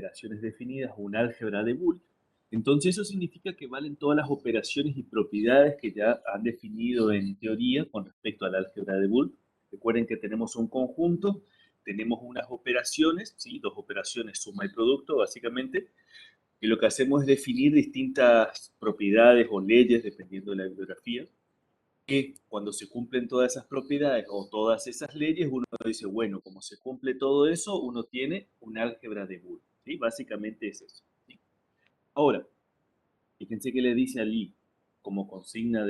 operaciones definidas, un álgebra de Boole. Entonces eso significa que valen todas las operaciones y propiedades que ya han definido en teoría con respecto al álgebra de Boole. Recuerden que tenemos un conjunto, tenemos unas operaciones, ¿sí? Dos operaciones, suma y producto, básicamente, y lo que hacemos es definir distintas propiedades o leyes, dependiendo de la bibliografía, que cuando se cumplen todas esas propiedades o todas esas leyes, uno dice, bueno, como se cumple todo eso, uno tiene un álgebra de Boole, ¿sí? Básicamente es eso, ¿sí? Ahora, fíjense que le dice a Lee, como consigna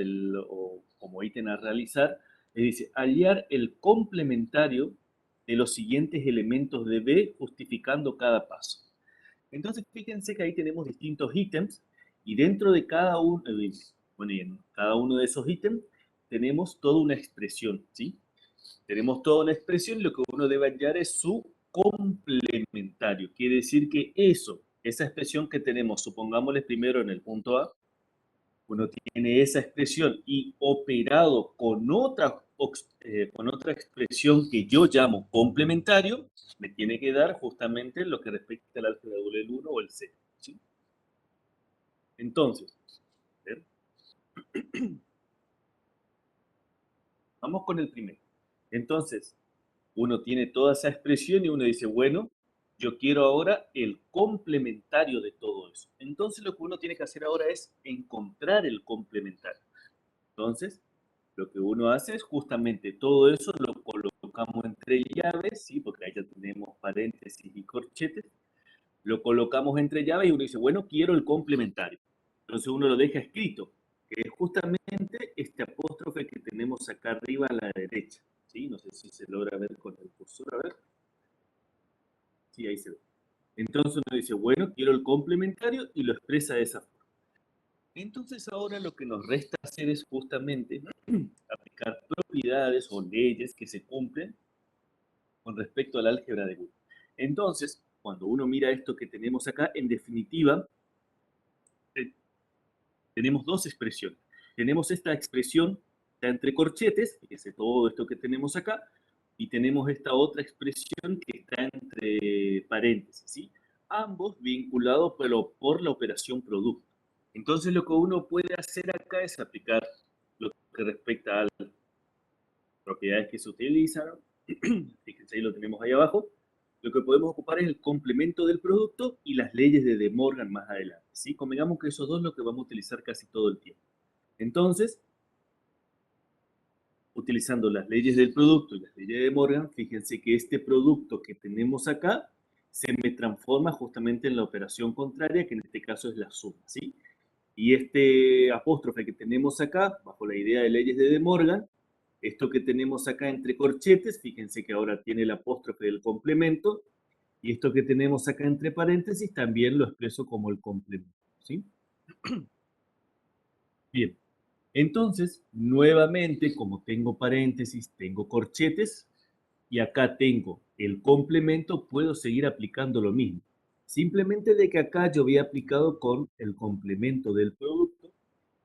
o como ítem a realizar, le dice, hallar el complementario de los siguientes elementos de B justificando cada paso. Entonces, fíjense que ahí tenemos distintos ítems y dentro de cada uno, bueno, y en cada uno de esos ítems tenemos toda una expresión, ¿sí? Tenemos toda una expresión y lo que uno debe hallar es su complementario. Quiere decir que esa expresión que tenemos, supongámosle primero en el punto A, uno tiene esa expresión y operado con otra expresión que yo llamo complementario, me tiene que dar justamente lo que respecta al álgebra de Boole, el 1 o el 0, ¿sí? Entonces, a ver, vamos con el primero. Entonces, uno tiene toda esa expresión y uno dice, bueno, yo quiero ahora el complementario de todo eso. Entonces, lo que uno tiene que hacer ahora es encontrar el complementario. Entonces, lo que uno hace es justamente todo eso lo colocamos entre llaves, ¿sí? Porque ahí ya tenemos paréntesis y corchetes. Lo colocamos entre llaves y uno dice, bueno, quiero el complementario. Entonces uno lo deja escrito, que es justamente este apóstrofe que tenemos acá arriba a la derecha, ¿sí? No sé si se logra ver con el cursor, a ver. Sí, ahí se ve. Entonces uno dice, bueno, quiero el complementario y lo expresa de esa forma. Entonces ahora lo que nos resta hacer es justamente aplicar propiedades o leyes que se cumplen con respecto al álgebra de Boole. Entonces, cuando uno mira esto que tenemos acá, en definitiva, tenemos dos expresiones. Tenemos esta expresión está entre corchetes, fíjese todo esto que tenemos acá, y tenemos esta otra expresión que está entre paréntesis, ¿sí? Ambos vinculados por la operación producto. Entonces lo que uno puede hacer acá es aplicar lo que respecta a las propiedades que se utilizan, fíjense ahí lo tenemos ahí abajo, lo que podemos ocupar es el complemento del producto y las leyes de De Morgan más adelante, ¿sí? Convengamos que esos dos es lo que vamos a utilizar casi todo el tiempo. Entonces, utilizando las leyes del producto y las leyes de De Morgan, fíjense que este producto que tenemos acá se me transforma justamente en la operación contraria, que en este caso es la suma, ¿sí? Y este apóstrofe que tenemos acá, bajo la idea de leyes de De Morgan, esto que tenemos acá entre corchetes, fíjense que ahora tiene el apóstrofe del complemento, y esto que tenemos acá entre paréntesis también lo expreso como el complemento, ¿sí? Bien, entonces, nuevamente, como tengo paréntesis, tengo corchetes, y acá tengo el complemento, puedo seguir aplicando lo mismo. Simplemente de que acá yo había aplicado con el complemento del producto,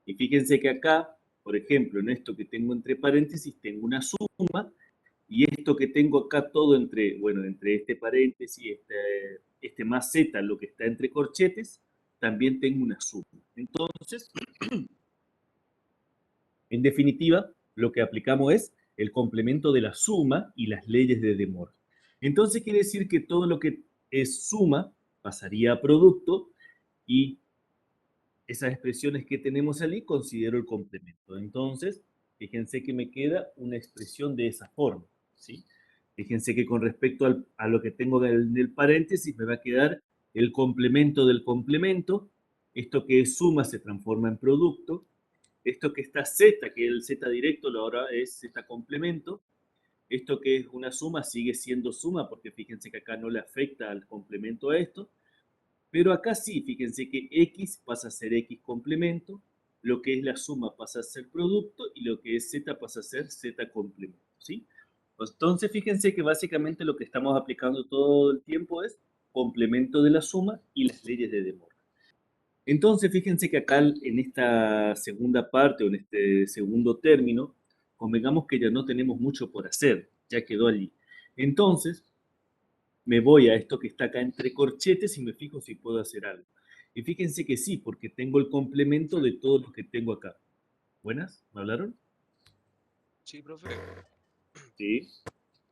y fíjense que acá, por ejemplo, en esto que tengo entre paréntesis, tengo una suma, y esto que tengo acá todo entre, bueno, entre este paréntesis, este más z, lo que está entre corchetes, también tengo una suma. Entonces, en definitiva, lo que aplicamos es el complemento de la suma y las leyes de De Morgan. Entonces quiere decir que todo lo que es suma pasaría a producto y esas expresiones que tenemos allí considero el complemento. Entonces, fíjense que me queda una expresión de esa forma, ¿sí? Fíjense que con respecto a lo que tengo en el paréntesis me va a quedar el complemento del complemento. Esto que es suma se transforma en producto. Esto que está z, que es el z directo, ahora es z complemento. Esto que es una suma sigue siendo suma porque fíjense que acá no le afecta al complemento a esto. Pero acá sí, fíjense que x pasa a ser x complemento, lo que es la suma pasa a ser producto y lo que es z pasa a ser z complemento, ¿sí? Entonces fíjense que básicamente lo que estamos aplicando todo el tiempo es complemento de la suma y las leyes de De Morgan. Entonces fíjense que acá en esta segunda parte o en este segundo término, convengamos que ya no tenemos mucho por hacer, ya quedó allí. Entonces, me voy a esto que está acá entre corchetes y me fijo si puedo hacer algo. Y fíjense que sí, porque tengo el complemento Sí, de todo lo que tengo acá. ¿Buenas? ¿Me hablaron? sí, profe. Sí.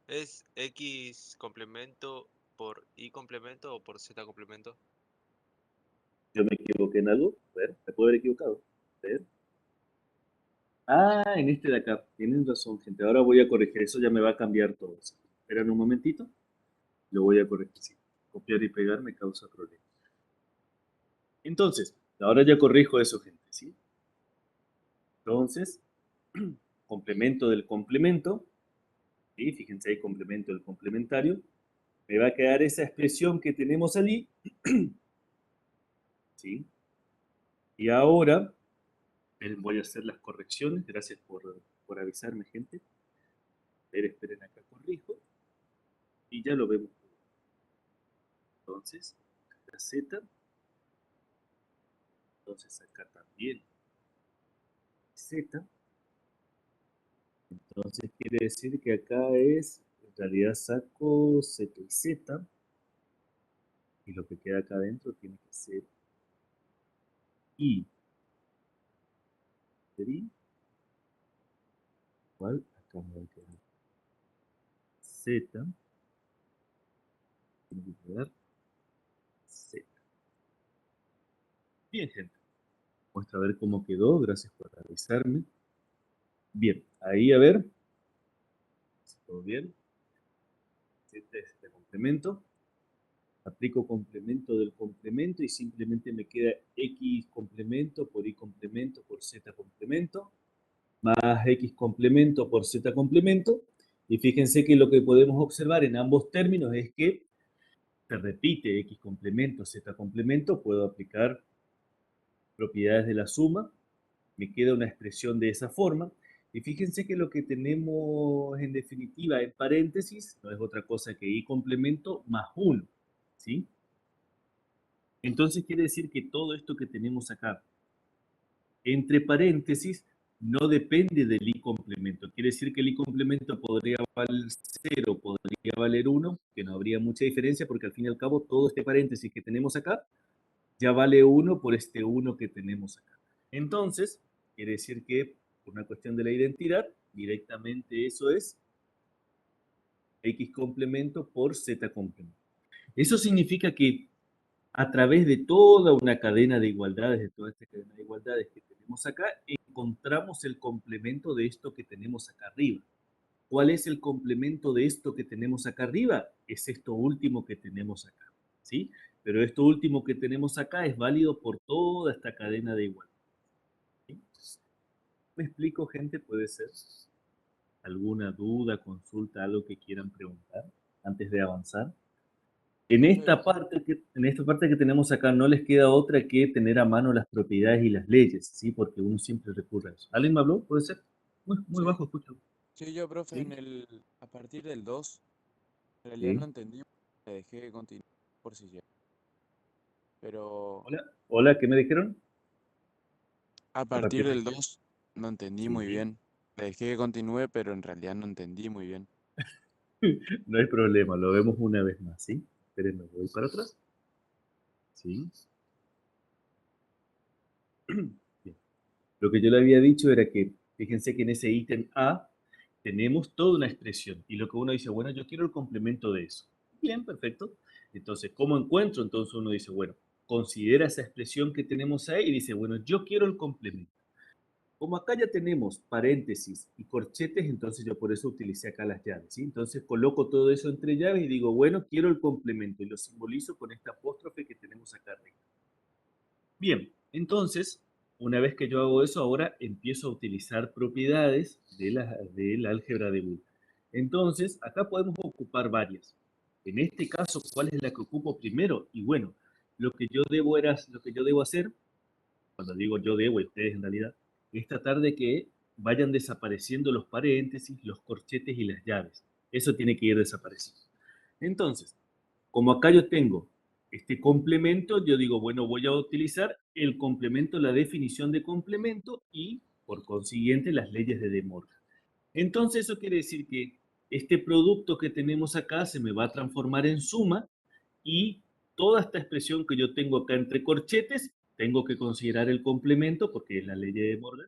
¿Es X complemento por Y complemento o por Z complemento? Yo me equivoqué en algo. A ver, me puedo haber equivocado. A ver. Ah, en este de acá. Tienen razón, gente. Ahora voy a corregir. Eso ya me va a cambiar todo. Esperen un momentito. Lo voy a corregir. Sí. Copiar y pegar me causa problemas. Entonces, ahora ya corrijo eso, gente. ¿Sí? Entonces, complemento del complemento. ¿Sí? Fíjense ahí, complemento del complementario. Me va a quedar esa expresión que tenemos allí. ¿Sí? Y ahora voy a hacer las correcciones. Gracias por avisarme, gente. Esperen, acá corrijo. Y ya lo vemos. Entonces, la Z. Entonces acá también Z. Entonces quiere decir que acá es, en realidad saco Z y Z. Y lo que queda acá adentro tiene que ser I. ¿Sí? Igual, acá me va a quedar Z. Tiene que quedar Z. Bien, gente. Muestra a ver cómo quedó. Gracias por avisarme. Bien, ahí a ver. Si todo bien. Z es este complemento. Aplico complemento del complemento y simplemente me queda X complemento por Y complemento por Z complemento, más X complemento por Z complemento. Y fíjense que lo que podemos observar en ambos términos es que se repite X complemento, Z complemento, puedo aplicar propiedades de la suma, me queda una expresión de esa forma. Y fíjense que lo que tenemos en definitiva en paréntesis no es otra cosa que Y complemento más 1, ¿sí? Entonces quiere decir que todo esto que tenemos acá, entre paréntesis, no depende del I complemento. Quiere decir que el I complemento podría valer 0, podría valer 1, que no habría mucha diferencia porque al fin y al cabo todo este paréntesis que tenemos acá ya vale 1 por este 1 que tenemos acá. Entonces, quiere decir que por una cuestión de la identidad, directamente eso es X complemento por Z complemento. Eso significa que a través de toda una cadena de igualdades, de toda esta cadena de igualdades que tenemos acá, encontramos el complemento de esto que tenemos acá arriba. ¿Cuál es el complemento de esto que tenemos acá arriba? Es esto último que tenemos acá, ¿sí? Pero esto último que tenemos acá es válido por toda esta cadena de igualdades. ¿Sí? ¿Me explico, gente? ¿Puede ser alguna duda, consulta, algo que quieran preguntar antes de avanzar? Profe, En esta parte que tenemos acá no les queda otra que tener a mano las propiedades y las leyes, ¿sí? Porque uno siempre recurre a eso. ¿Alguien me habló? ¿Puede ser? Muy sí, bajo, escucho. sí, yo, profe, ¿Sí? a partir del 2 en realidad no ¿Sí? entendí, le dejé de continuar por si llega. Pero Hola. Hola, ¿qué me dijeron? a A partir partir de... del 2 no entendí muy Sí. bien. Le dejé que continúe, pero en realidad no entendí muy bien. No hay problema, lo vemos una vez más, ¿sí? Espérenme, voy para atrás. ¿Sí? Bien. Lo que yo le había dicho era que, fíjense que en ese ítem A tenemos toda una expresión. Y lo que uno dice, bueno, yo quiero el complemento de eso. Bien, perfecto. Entonces, ¿cómo encuentro? Entonces uno dice, bueno, considera esa expresión que tenemos ahí y dice, bueno, yo quiero el complemento. Como acá ya tenemos paréntesis y corchetes, entonces yo por eso utilicé acá las llaves, ¿sí? Entonces coloco todo eso entre llaves y digo, bueno, quiero el complemento y lo simbolizo con esta apóstrofe que tenemos acá arriba. Bien, entonces, una vez que yo hago eso, ahora empiezo a utilizar propiedades del álgebra de Boole. Entonces, acá podemos ocupar varias. En este caso, ¿cuál es la que ocupo primero? Y bueno, lo que yo debo hacer, cuando digo yo debo y ustedes en realidad, es tratar de que vayan desapareciendo los paréntesis, los corchetes y las llaves. Eso tiene que ir desapareciendo. Entonces, como acá yo tengo este complemento, yo digo, bueno, voy a utilizar el complemento, la definición de complemento y, por consiguiente, las leyes de De Morgan. Entonces, eso quiere decir que este producto que tenemos acá se me va a transformar en suma y toda esta expresión que yo tengo acá entre corchetes, tengo que considerar el complemento porque es la ley de Morgan.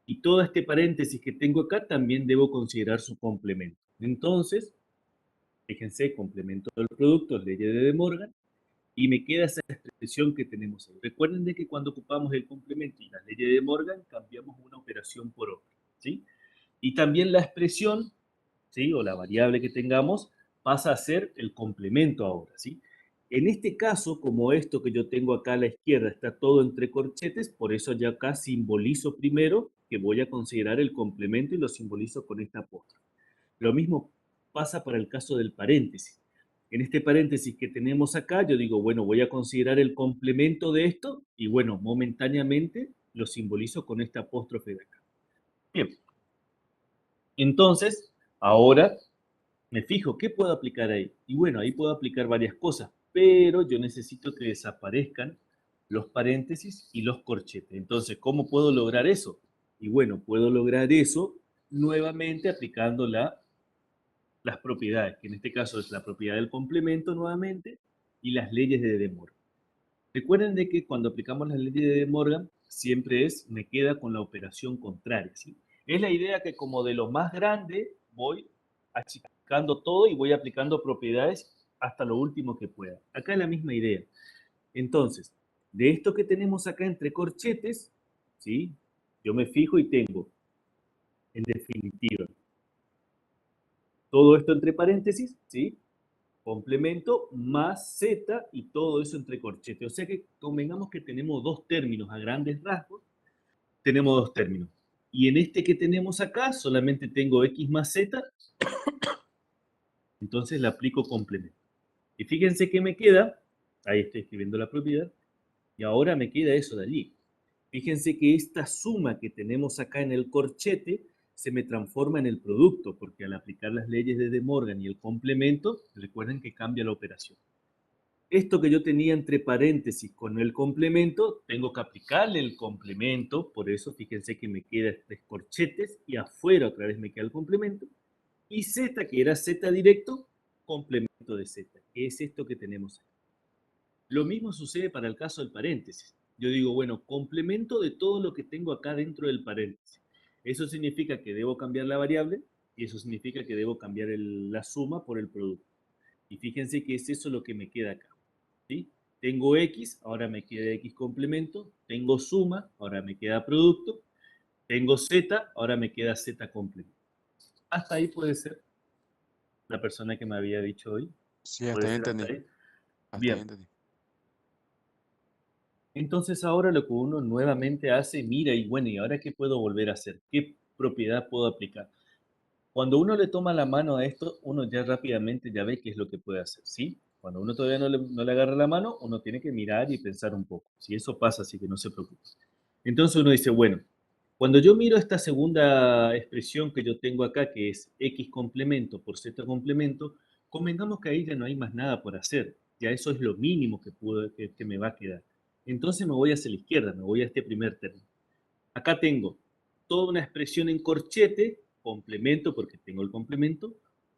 Y todo este paréntesis que tengo acá también debo considerar su complemento. Entonces, fíjense, complemento del producto, ley de Morgan, y me queda esa expresión que tenemos ahí. Recuerden de que cuando ocupamos el complemento y la ley de Morgan, cambiamos una operación por otra, ¿sí? Y también la expresión, ¿sí? O la variable que tengamos, pasa a ser el complemento ahora, ¿sí? En este caso, como esto que yo tengo acá a la izquierda está todo entre corchetes, por eso ya acá simbolizo primero que voy a considerar el complemento y lo simbolizo con esta apóstrofe. Lo mismo pasa para el caso del paréntesis. En este paréntesis que tenemos acá, yo digo, bueno, voy a considerar el complemento de esto y bueno, momentáneamente lo simbolizo con esta apóstrofe de acá. Bien, entonces, ahora me fijo, ¿qué puedo aplicar ahí? Y bueno, ahí puedo aplicar varias cosas, pero yo necesito que desaparezcan los paréntesis y los corchetes. Entonces, ¿cómo puedo lograr eso? Y bueno, puedo lograr eso nuevamente aplicando las propiedades, que en este caso es la propiedad del complemento nuevamente y las leyes de De Morgan. Recuerden de que cuando aplicamos las leyes de De Morgan, siempre me queda con la operación contraria, ¿sí? Es la idea que como de lo más grande voy achicando todo y voy aplicando propiedades hasta lo último que pueda. Acá es la misma idea. Entonces, de esto que tenemos acá entre corchetes, ¿sí? Yo me fijo y tengo, en definitiva, todo esto entre paréntesis, ¿sí? Complemento más z y todo eso entre corchetes. O sea que convengamos que tenemos dos términos a grandes rasgos, tenemos dos términos. Y en este que tenemos acá solamente tengo x más z, entonces le aplico complemento. Y fíjense que me queda, ahí estoy escribiendo la propiedad, y ahora me queda eso de allí. Fíjense que esta suma que tenemos acá en el corchete se me transforma en el producto, porque al aplicar las leyes de De Morgan y el complemento, recuerden que cambia la operación. Esto que yo tenía entre paréntesis con el complemento, tengo que aplicarle el complemento, por eso fíjense que me queda tres corchetes y afuera otra vez me queda el complemento. Y z, que era z directo, complemento de z, que es esto que tenemos aquí. Lo mismo sucede para el caso del paréntesis. Yo digo, bueno, complemento de todo lo que tengo acá dentro del paréntesis. Eso significa que debo cambiar la variable y eso significa que debo cambiar la suma por el producto. Y fíjense que es eso lo que me queda acá. ¿Sí? Tengo X, ahora me queda X complemento. Tengo suma, ahora me queda producto. Tengo Z, ahora me queda Z complemento. Hasta ahí puede ser la persona que me había dicho hoy. Sí, hasta Puede ahí ser hasta entendí. ahí. Hasta ahí Bien. entendí. Entonces ahora lo que uno nuevamente hace, mira y bueno, ¿y ahora qué puedo volver a hacer? ¿Qué propiedad puedo aplicar? Cuando uno le toma la mano a esto, uno ya rápidamente ya ve qué es lo que puede hacer, ¿sí? Cuando uno todavía no le agarra la mano, uno tiene que mirar y pensar un poco. Si eso pasa, así que no se preocupe. Entonces uno dice, bueno, cuando yo miro esta segunda expresión que yo tengo acá, que es x complemento por z complemento, convengamos que ahí ya no hay más nada por hacer. Ya eso es lo mínimo que me va a quedar. Entonces me voy hacia la izquierda, me voy a este primer término. Acá tengo toda una expresión en corchete, complemento, porque tengo el complemento,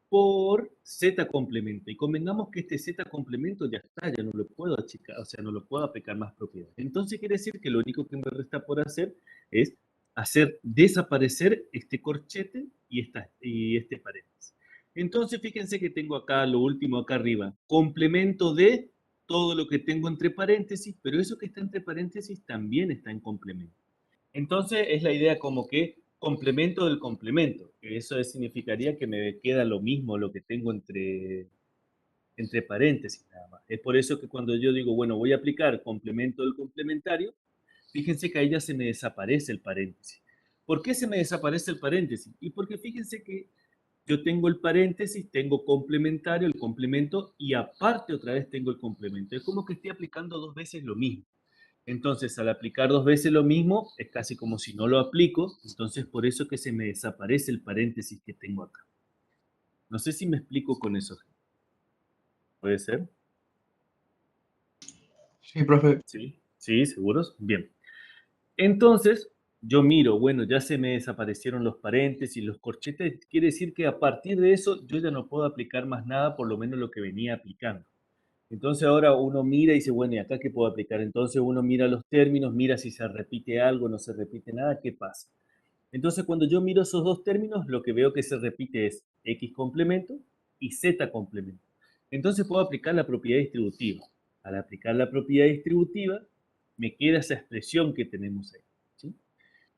por z complemento. Y convengamos que este z complemento ya está, ya no lo puedo achicar, o sea, no lo puedo aplicar más propiedades. Entonces quiere decir que lo único que me resta por hacer es hacer desaparecer este corchete y este paréntesis. Entonces fíjense que tengo acá lo último acá arriba, complemento de todo lo que tengo entre paréntesis, pero eso que está entre paréntesis también está en complemento. Entonces es la idea como que complemento del complemento, que eso significaría que me queda lo mismo lo que tengo entre paréntesis nada más. Es por eso que cuando yo digo, bueno, voy a aplicar complemento del complementario, fíjense que ahí ya se me desaparece el paréntesis. ¿Por qué se me desaparece el paréntesis? Y porque fíjense que yo tengo el paréntesis, tengo complementario, el complemento, y aparte otra vez tengo el complemento. Es como que estoy aplicando dos veces lo mismo. Entonces, al aplicar dos veces lo mismo, es casi como si no lo aplico, entonces por eso que se me desaparece el paréntesis que tengo acá. No sé si me explico con eso. ¿Puede ser? Sí, profe. Sí, sí, seguros. Bien. Entonces, yo miro, bueno, ya se me desaparecieron los paréntesis, los corchetes, quiere decir que a partir de eso yo ya no puedo aplicar más nada, por lo menos lo que venía aplicando. Entonces ahora uno mira y dice, bueno, ¿y acá qué puedo aplicar? Entonces uno mira los términos, mira si se repite algo, no se repite nada, ¿qué pasa? Entonces cuando yo miro esos dos términos, lo que veo que se repite es X complemento y Z complemento. Entonces puedo aplicar la propiedad distributiva. Al aplicar la propiedad distributiva, me queda esa expresión que tenemos ahí. ¿Sí?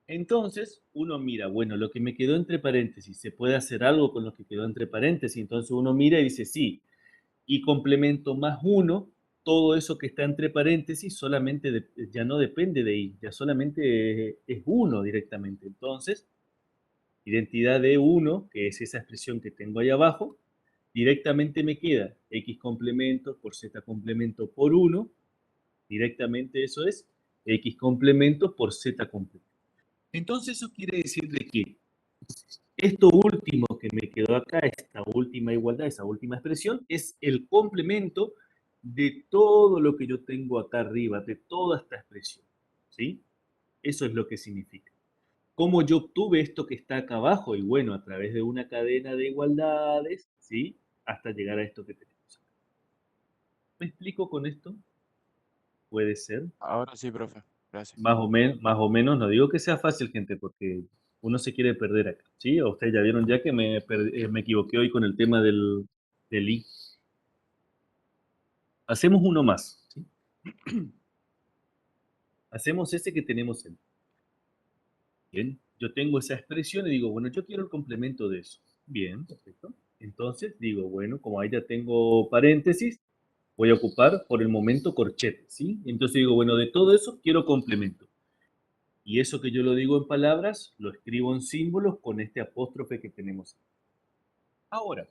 Entonces, uno mira, bueno, lo que me quedó entre paréntesis, ¿se puede hacer algo con lo que quedó entre paréntesis? Entonces uno mira y dice, sí, y complemento más uno, todo eso que está entre paréntesis solamente ya no depende de i, ya solamente es uno directamente. Entonces, identidad de uno, que es esa expresión que tengo ahí abajo, directamente me queda x complemento por z complemento por uno, directamente eso es x complemento por z complemento. Entonces eso quiere decir de que esto último que me quedó acá, esta última igualdad, esa última expresión, es el complemento de todo lo que yo tengo acá arriba, de toda esta expresión. ¿Sí? Eso es lo que significa. ¿Cómo yo obtuve esto que está acá abajo? Y bueno, a través de una cadena de igualdades, ¿sí? Hasta llegar a esto que tenemos acá. ¿Me explico con esto? Puede ser. Ahora sí, profe. Gracias. Más o menos, no digo que sea fácil, gente, porque uno se quiere perder acá, ¿sí? O ustedes ya vieron ya que me equivoqué hoy con el tema del i. Hacemos uno más, ¿sí? Hacemos ese que tenemos en. Bien, yo tengo esa expresión y digo, bueno, yo quiero el complemento de eso. Bien, perfecto. Entonces digo, bueno, como ahí ya tengo paréntesis, voy a ocupar por el momento corchetes, ¿sí? Entonces digo, bueno, de todo eso quiero complemento. Y eso que yo lo digo en palabras, lo escribo en símbolos con este apóstrofe que tenemos. Ahora,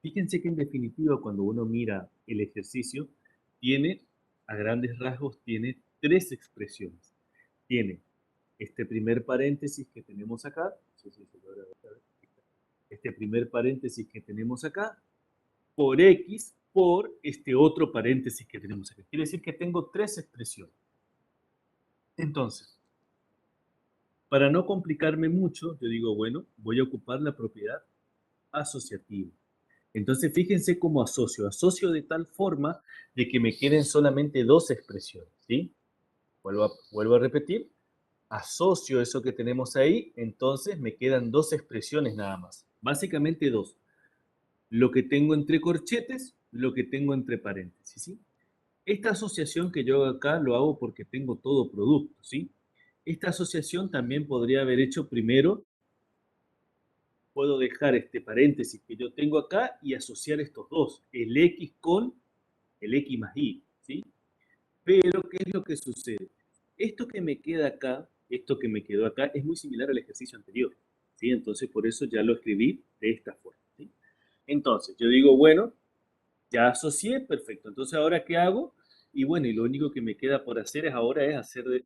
fíjense que en definitiva cuando uno mira el ejercicio, tiene, a grandes rasgos, tiene tres expresiones. Tiene este primer paréntesis que tenemos acá, no sé si se logra ver, este primer paréntesis que tenemos acá, por X, por este otro paréntesis que tenemos acá. Quiere decir que tengo tres expresiones. Entonces, para no complicarme mucho, yo digo, bueno, voy a ocupar la propiedad asociativa. Entonces, fíjense cómo asocio. Asocio de tal forma de que me queden solamente dos expresiones, ¿sí? Vuelvo a repetir. Asocio eso que tenemos ahí, entonces me quedan dos expresiones nada más. Básicamente dos. Lo que tengo entre corchetes, lo que tengo entre paréntesis, ¿sí? Esta asociación que yo hago acá lo hago porque tengo todo producto, ¿sí? Esta asociación también podría haber hecho primero, puedo dejar este paréntesis que yo tengo acá y asociar estos dos, el X con el X más Y, ¿sí? Pero, ¿qué es lo que sucede? Esto que me queda acá, esto que me quedó acá, es muy similar al ejercicio anterior, ¿sí? Entonces, por eso ya lo escribí de esta forma, ¿sí? Entonces, yo digo, bueno, ya asocié, perfecto. Entonces, ¿ahora qué hago? Y bueno, y lo único que me queda por hacer es ahora es hacer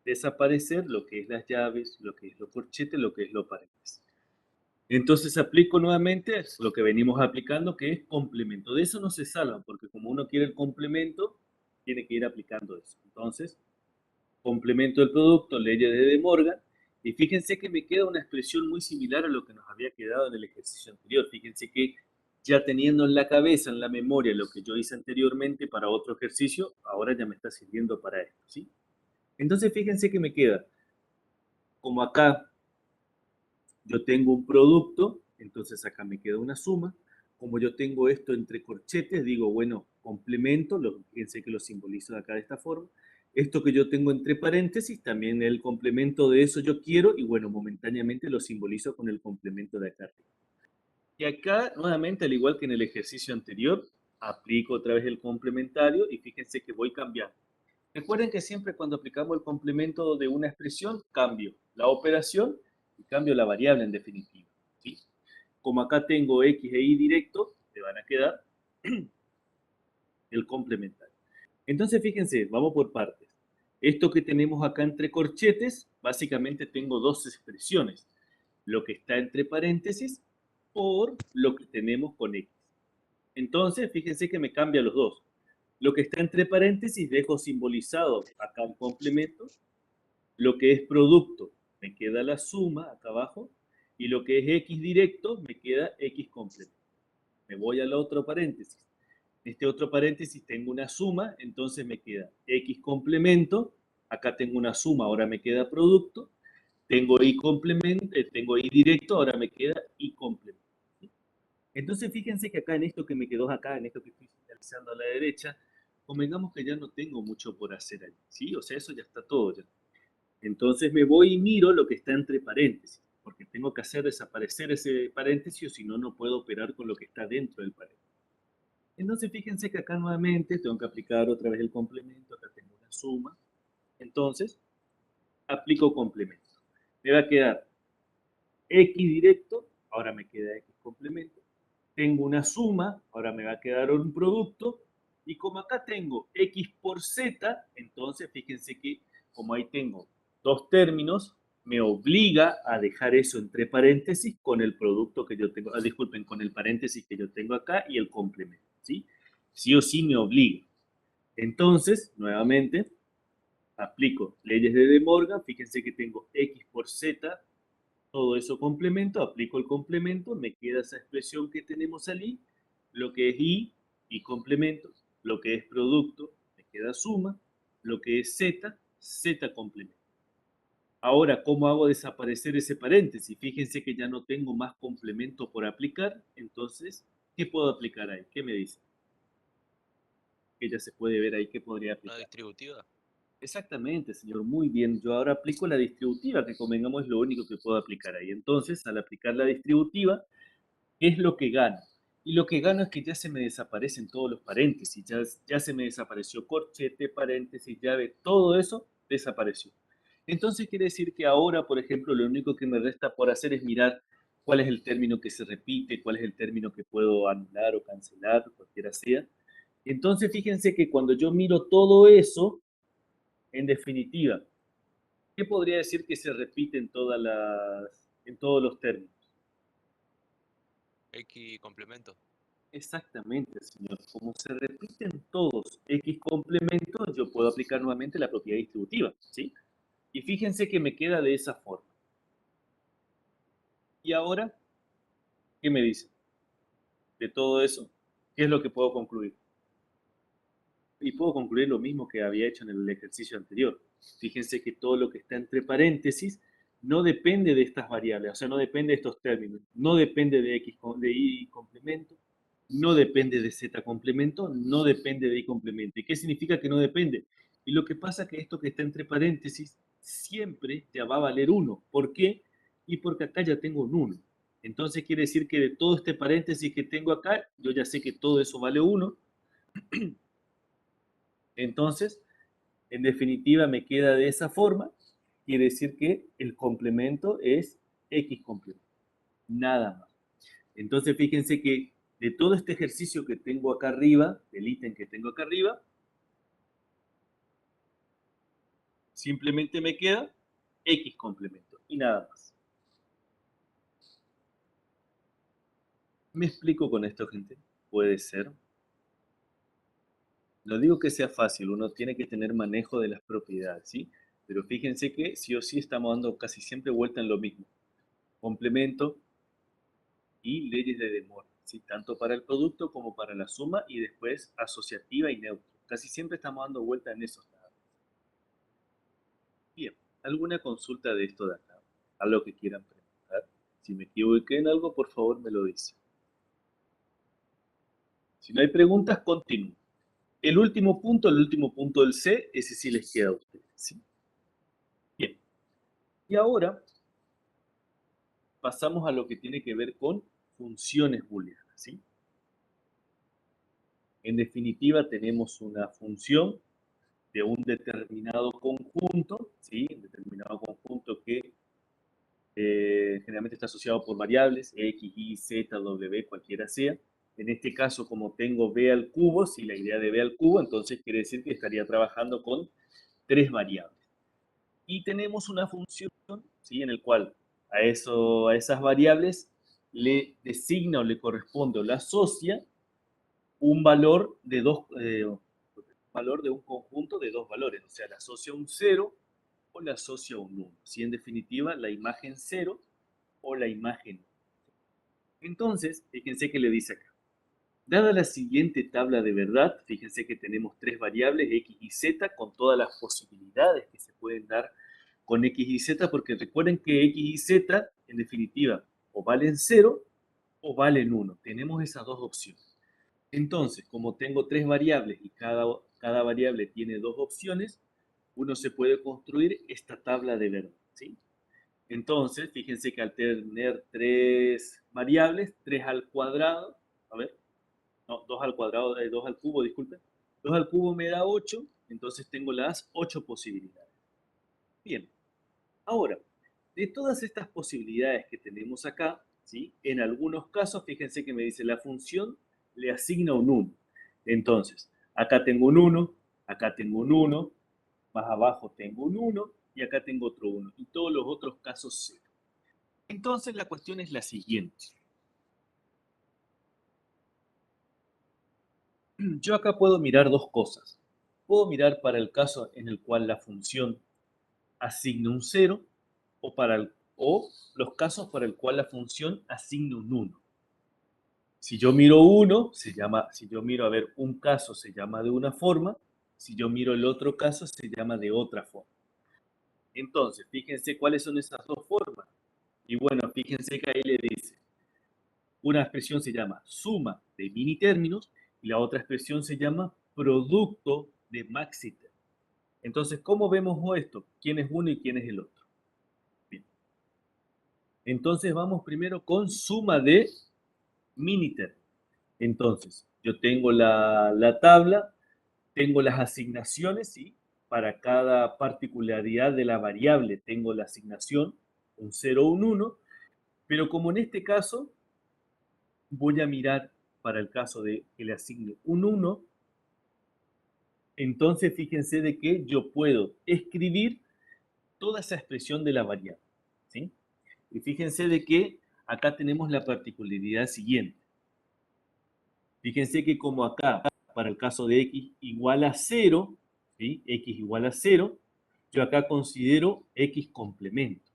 desaparecer lo que es las llaves, lo que es los corchetes, lo que es los paréntesis. Entonces aplico nuevamente lo que venimos aplicando, que es complemento. De eso no se salva, porque como uno quiere el complemento, tiene que ir aplicando eso. Entonces, complemento del producto, leyes de De Morgan, y fíjense que me queda una expresión muy similar a lo que nos había quedado en el ejercicio anterior. Fíjense que ya teniendo en la cabeza, en la memoria, lo que yo hice anteriormente para otro ejercicio, ahora ya me está sirviendo para esto, ¿sí? Entonces, fíjense que me queda, como acá yo tengo un producto, entonces acá me queda una suma. Como yo tengo esto entre corchetes, digo, bueno, complemento, fíjense que lo simbolizo acá de esta forma. Esto que yo tengo entre paréntesis, también el complemento de eso yo quiero, y bueno, momentáneamente lo simbolizo con el complemento de acá. Y acá, nuevamente, al igual que en el ejercicio anterior, aplico otra vez el complementario y fíjense que voy cambiando. Recuerden que siempre cuando aplicamos el complemento de una expresión, cambio la operación y cambio la variable en definitiva, ¿sí? Como acá tengo x e y directo, me van a quedar el complementario. Entonces, fíjense, vamos por partes. Esto que tenemos acá entre corchetes, básicamente tengo dos expresiones. Lo que está entre paréntesis por lo que tenemos con x. Entonces, fíjense que me cambia los dos. Lo que está entre paréntesis dejo simbolizado acá un complemento Lo que es producto, me queda la suma acá abajo, y lo que es X directo, me queda X complemento. Me voy al otro paréntesis. En este otro paréntesis tengo una suma, entonces me queda X complemento, acá tengo una suma, ahora me queda producto, tengo Y complemento, tengo Y directo, ahora me queda Y complemento. Entonces fíjense que acá en esto que me quedó acá, en esto que estoy finalizando a la derecha, convengamos que ya no tengo mucho por hacer ahí, ¿sí? O sea, eso ya está todo ya. Entonces me voy y miro lo que está entre paréntesis, porque tengo que hacer desaparecer ese paréntesis o si no, no puedo operar con lo que está dentro del paréntesis. Entonces fíjense que acá nuevamente tengo que aplicar otra vez el complemento, acá tengo una suma. Entonces, aplico complemento. Me va a quedar X directo, ahora me queda X complemento. Tengo una suma, ahora me va a quedar un producto. Y como acá tengo X por Z, entonces fíjense que como ahí tengo dos términos, me obliga a dejar eso entre paréntesis con el producto que yo tengo, disculpen, con el paréntesis que yo tengo acá y el complemento, ¿sí? Sí o sí me obliga. Entonces, nuevamente, aplico leyes de De Morgan, fíjense que tengo X por Z, todo eso complemento, aplico el complemento, me queda esa expresión que tenemos allí, lo que es y complemento, lo que es producto, me queda suma, lo que es Z, Z complemento. Ahora, ¿cómo hago desaparecer ese paréntesis? Fíjense que ya no tengo más complemento por aplicar, entonces, ¿qué puedo aplicar ahí? ¿Qué me dice? Que ya se puede ver ahí qué podría ¿Una aplicar. distributiva? Exactamente, señor, muy bien. Yo ahora aplico la distributiva, que convengamos es lo único que puedo aplicar ahí. Entonces, al aplicar la distributiva, ¿qué es lo que gano? Y lo que gano es que ya se me desaparecen todos los paréntesis, ya se me desapareció corchete, paréntesis, llave, todo eso desapareció. Entonces quiere decir que ahora, por ejemplo, lo único que me resta por hacer es mirar cuál es el término que se repite, cuál es el término que puedo anular o cancelar, cualquiera sea. Entonces fíjense que cuando yo miro todo eso, en definitiva, ¿qué podría decir que se repite en en todos los términos? X complemento. Exactamente, señor. Como se repiten todos X complementos, yo puedo aplicar nuevamente la propiedad distributiva, ¿sí? Y fíjense que me queda de esa forma. Y ahora, ¿qué me dice? De todo eso, ¿qué es lo que puedo concluir? Y puedo concluir lo mismo que había hecho en el ejercicio anterior. Fíjense que todo lo que está entre paréntesis no depende de estas variables, o sea, no depende de estos términos, no depende de X, de Y complemento, no depende de Z complemento, no depende de Y complemento. ¿Y qué significa que no depende? Y lo que pasa es que esto que está entre paréntesis siempre ya va a valer 1. ¿Por qué? Y porque acá ya tengo un 1. Entonces quiere decir que de todo este paréntesis que tengo acá, yo ya sé que todo eso vale 1. Entonces, en definitiva, me queda de esa forma. Quiere decir que el complemento es X complemento. Nada más. Entonces, fíjense que de todo este ejercicio que tengo acá arriba, del ítem que tengo acá arriba, simplemente me queda X complemento y nada más. ¿Me explico con esto, gente? Puede ser. No digo que sea fácil, uno tiene que tener manejo de las propiedades, ¿sí? Pero fíjense que sí o sí estamos dando casi siempre vuelta en lo mismo. Complemento y leyes de De Morgan, ¿sí? Tanto para el producto como para la suma y después asociativa y neutra. Casi siempre estamos dando vuelta en esos lados. Bien, ¿alguna consulta de esto de acá? ¿Algo que quieran preguntar? Si me equivoqué en algo, por favor me lo dicen. Si no hay preguntas, continúo. El último punto del C, ese sí les queda a ustedes, ¿sí? Bien. Y ahora pasamos a lo que tiene que ver con funciones booleanas, ¿sí? En definitiva, tenemos una función de un determinado conjunto, ¿sí? Un determinado conjunto que generalmente está asociado por variables, X, Y, Z, W, cualquiera sea. En este caso, como tengo B al cubo, si la idea de B al cubo, entonces quiere decir que estaría trabajando con tres variables. Y tenemos una función, ¿sí? En el cual a esas variables le designa o le corresponde o le asocia un valor de un conjunto de dos valores, o sea, le asocia un 0 o le asocia un 1. ¿Sí? En definitiva, la imagen 0 o la imagen 1. Entonces, fíjense que le dice acá. Dada la siguiente tabla de verdad, fíjense que tenemos tres variables, x y z, con todas las posibilidades que se pueden dar con x y z, porque recuerden que x y z, en definitiva, o valen 0 o valen 1. Tenemos esas dos opciones. Entonces, como tengo tres variables y cada variable tiene dos opciones, uno se puede construir esta tabla de verdad, ¿sí? Entonces, fíjense que al tener tres variables, 3 al cuadrado, a ver, no, 2 al cuadrado, 2 al cubo, disculpen. 2 al cubo me da 8, entonces tengo las 8 posibilidades. Bien, ahora, de todas estas posibilidades que tenemos acá, ¿sí? En algunos casos, fíjense que me dice la función le asigna un 1. Entonces, acá tengo un 1, acá tengo un 1, más abajo tengo un 1 y acá tengo otro 1. Y todos los otros casos 0. Entonces, la cuestión es la siguiente. Yo acá puedo mirar dos cosas. Puedo mirar para el caso en el cual la función asigna un 0 o los casos para el cual la función asigna un 1. Si yo miro uno, si yo miro a ver un caso se llama de una forma, si yo miro el otro caso se llama de otra forma. Entonces, fíjense cuáles son esas dos formas. Y bueno, fíjense que ahí le dice, una expresión se llama suma de mini términos y la otra expresión se llama producto de maxi términos. Entonces, ¿cómo vemos esto? ¿Quién es uno y quién es el otro? Bien. Entonces, vamos primero con suma de mini términos. Entonces, yo tengo la tabla, tengo las asignaciones, ¿sí? Para cada particularidad de la variable tengo la asignación, un 0 o un 1, pero como en este caso voy a mirar para el caso de que le asigne un 1, entonces fíjense de que yo puedo escribir toda esa expresión de la variable, ¿sí? Y fíjense de que acá tenemos la particularidad siguiente. Fíjense que como acá, para el caso de x igual a 0, ¿sí? X igual a 0, yo acá considero x complemento.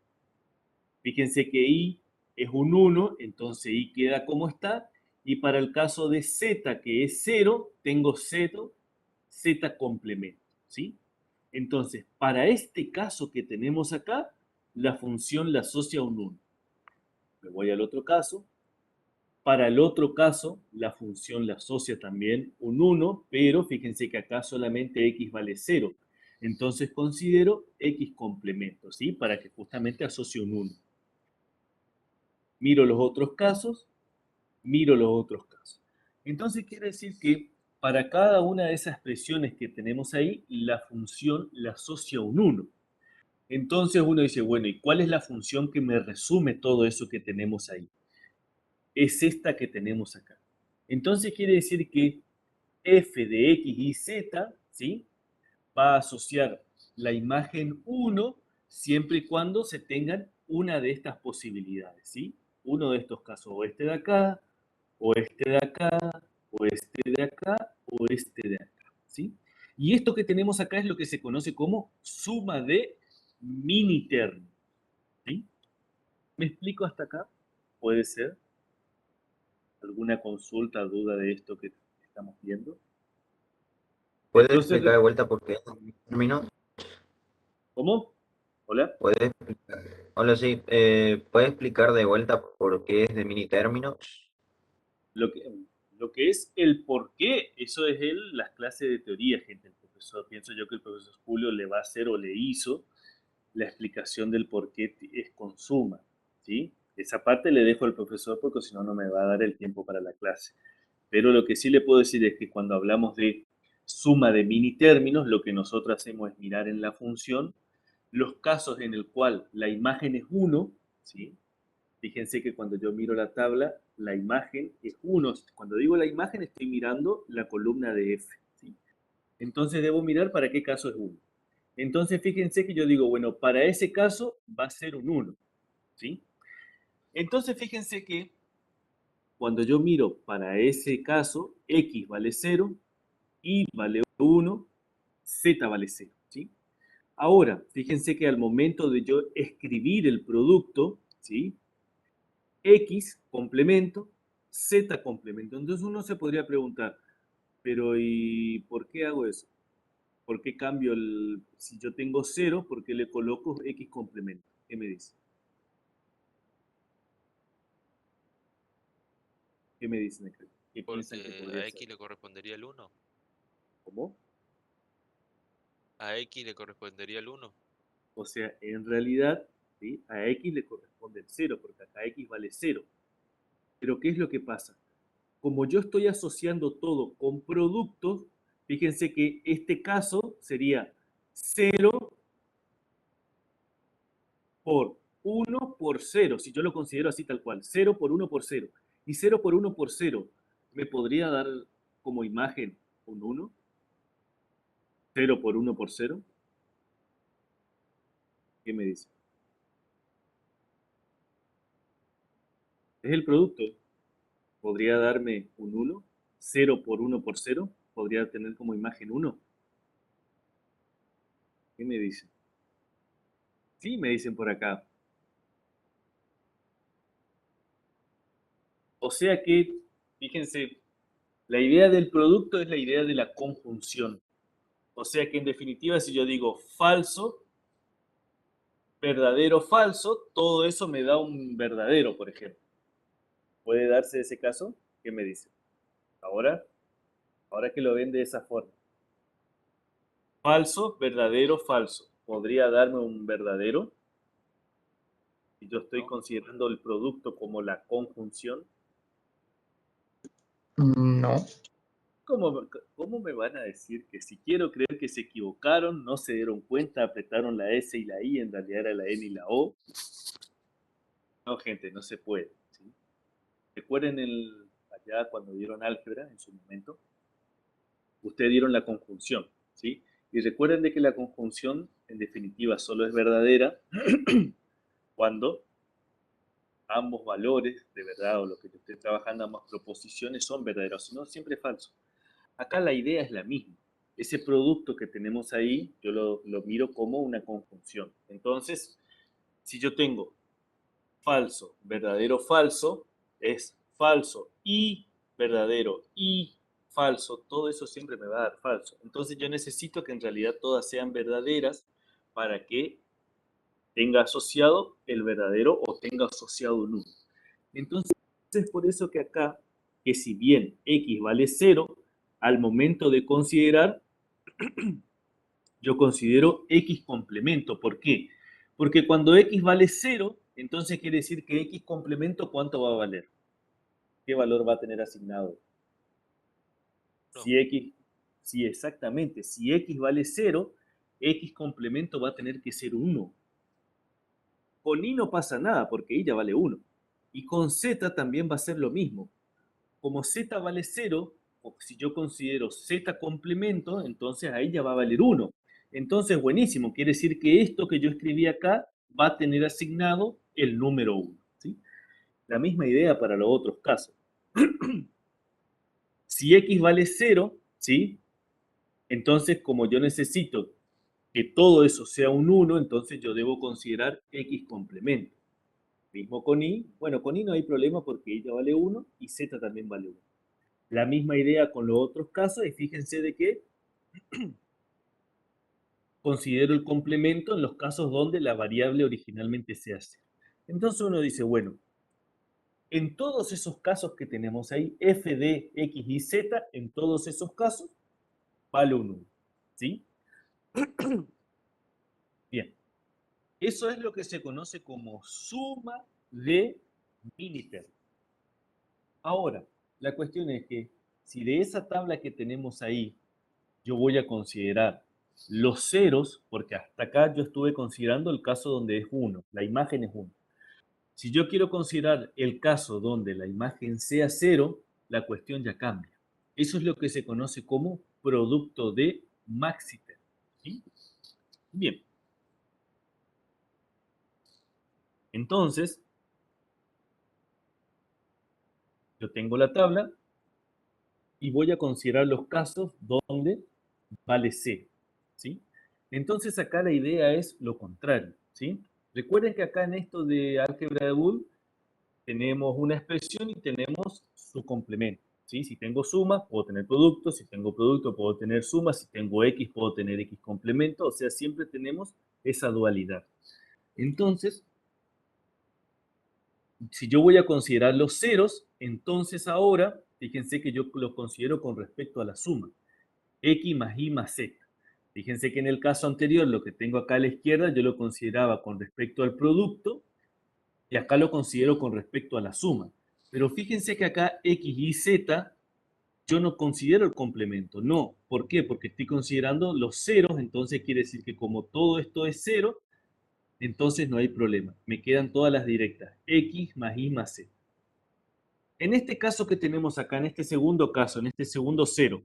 Fíjense que y es un 1, entonces y queda como está. Y para el caso de z, que es 0, tengo 0, z complemento, ¿sí? Entonces, para este caso que tenemos acá, la función la asocia a un 1. Me voy al otro caso. Para el otro caso, la función la asocia también un 1, pero fíjense que acá solamente x vale 0. Entonces considero x complemento, ¿sí? Para que justamente asocie un 1. Miro los otros casos, miro los otros casos. Entonces quiere decir que para cada una de esas expresiones que tenemos ahí, la función la asocia a un 1. Entonces uno dice, bueno, ¿y cuál es la función que me resume todo eso que tenemos ahí? Es esta que tenemos acá. Entonces quiere decir que f de x y z, ¿sí? Va a asociar la imagen 1 siempre y cuando se tengan una de estas posibilidades, ¿sí? Uno de estos casos, o este de acá, o este de acá, o este de acá, o este de acá, ¿sí? Y esto que tenemos acá es lo que se conoce como suma de mini términos, ¿sí? ¿Me explico hasta acá? ¿Puede ser? ¿Alguna consulta, duda de esto que estamos viendo? ¿Puedes Entonces, explicar de vuelta por qué es de términos? ¿cómo? ¿Hola? Hola, sí. ¿Puedes explicar de vuelta por qué es de mini términos? Lo que, lo que es el por qué, eso es las clases de teoría, gente. El profesor, pienso yo que el profesor Julio le va a hacer o le hizo la explicación del por qué es con suma, ¿sí? Esa parte le dejo al profesor porque si no, no me va a dar el tiempo para la clase. Pero lo que sí le puedo decir es que cuando hablamos de suma de mini términos, lo que nosotros hacemos es mirar en la función los casos en el cual la imagen es 1, ¿sí? Fíjense que cuando yo miro la tabla, la imagen es 1. Cuando digo la imagen, estoy mirando la columna de F, ¿sí? Entonces debo mirar para qué caso es 1. Entonces fíjense que yo digo, bueno, para ese caso va a ser un 1, ¿sí? Entonces fíjense que cuando yo miro para ese caso, x vale 0, y vale 1, z vale 0, ¿sí? Ahora, fíjense que al momento de yo escribir el producto, ¿sí? X complemento, Z complemento. Entonces uno se podría preguntar, pero ¿y por qué hago eso? ¿Por qué cambio si yo tengo 0, por qué le coloco X complemento? ¿Qué me dice? ¿Qué me dicen acá? ¿Qué piensan que Porque podría a ser? X le correspondería el 1. ¿Cómo? A X le correspondería el 1. O sea, en realidad, ¿sí? A X le corresponde el 0, porque acá X vale 0. Pero ¿qué es lo que pasa? Como yo estoy asociando todo con productos, fíjense que este caso sería 0 por 1 por 0, si yo lo considero así tal cual, 0 por 1 por 0. Y 0 por 1 por 0, ¿me podría dar como imagen un 1? 0 por 1 por 0, ¿qué me dice? Es el producto. ¿Podría darme un 1? 0 por 1 por 0, ¿podría tener como imagen 1? ¿Qué me dicen? Sí, me dicen por acá. O sea que, fíjense, la idea del producto es la idea de la conjunción. O sea que en definitiva, si yo digo falso, verdadero, falso, todo eso me da un verdadero, por ejemplo. ¿Puede darse ese caso? ¿Qué me dice? Ahora, ahora que lo ven de esa forma. Falso, verdadero, falso. ¿Podría darme un verdadero? Si yo estoy ¿No? considerando el producto como la conjunción. No. ¿Cómo me van a decir que si quiero creer que se equivocaron, no se dieron cuenta, apretaron la S y la I, en realidad era la N y la O? No, gente, no se puede. ¿Sí? Recuerden allá cuando dieron álgebra en su momento, ustedes dieron la conjunción, ¿sí? Y recuerden de que la conjunción, en definitiva, solo es verdadera cuando ambos valores, de verdad, o lo que yo esté trabajando, ambas proposiciones son verdaderas, si no, siempre es falso. Acá la idea es la misma. Ese producto que tenemos ahí, yo lo miro como una conjunción. Entonces, si yo tengo falso, verdadero, falso, es falso y verdadero y falso, todo eso siempre me va a dar falso. Entonces yo necesito que en realidad todas sean verdaderas para que tenga asociado el verdadero o tenga asociado un 1. Entonces es por eso que acá, que si bien x vale 0, al momento de considerar, yo considero x complemento. ¿Por qué? Porque cuando x vale 0, entonces quiere decir que x complemento, ¿cuánto va a valer? ¿Qué valor va a tener asignado? No. Si x, si exactamente, si x vale 0, x complemento va a tener que ser 1. Con i no pasa nada porque i ya vale 1. Y con z también va a ser lo mismo. Como z vale 0, o si yo considero z complemento, entonces ahí ya va a valer 1. Entonces, buenísimo, quiere decir que esto que yo escribí acá va a tener asignado el número 1. ¿Sí? La misma idea para los otros casos. Si x vale 0, ¿sí? Entonces, como yo necesito que todo eso sea un 1, entonces yo debo considerar x complemento. Mismo con i. Bueno, con i no hay problema porque i ya vale 1 y z también vale 1. La misma idea con los otros casos y fíjense de que considero el complemento en los casos donde la variable originalmente sea 0. Entonces uno dice, bueno, en todos esos casos que tenemos ahí, f de x y z, en todos esos casos, vale un 1. ¿Sí? Bien. Eso es lo que se conoce como suma de miniterms. Ahora, la cuestión es que si de esa tabla que tenemos ahí, yo voy a considerar los ceros, porque hasta acá yo estuve considerando el caso donde es 1, la imagen es 1. Si yo quiero considerar el caso donde la imagen sea 0, la cuestión ya cambia. Eso es lo que se conoce como producto de maxiterm. ¿Sí? Bien. Entonces, yo tengo la tabla y voy a considerar los casos donde vale 0. ¿Sí? Entonces acá la idea es lo contrario, ¿sí? Recuerden que acá en esto de álgebra de Boole tenemos una expresión y tenemos su complemento, ¿sí? Si tengo suma, puedo tener producto, si tengo producto, puedo tener suma, si tengo X, puedo tener X complemento, o sea, siempre tenemos esa dualidad. Entonces, si yo voy a considerar los ceros, entonces ahora, fíjense que yo lo considero con respecto a la suma. X más Y más Z. Fíjense que en el caso anterior, lo que tengo acá a la izquierda, yo lo consideraba con respecto al producto, y acá lo considero con respecto a la suma. Pero fíjense que acá X y Z, yo no considero el complemento. No. ¿Por qué? Porque estoy considerando los ceros, entonces quiere decir que como todo esto es cero, entonces no hay problema. Me quedan todas las directas. X más Y más Z. En este caso que tenemos acá, en este segundo caso, en este segundo cero,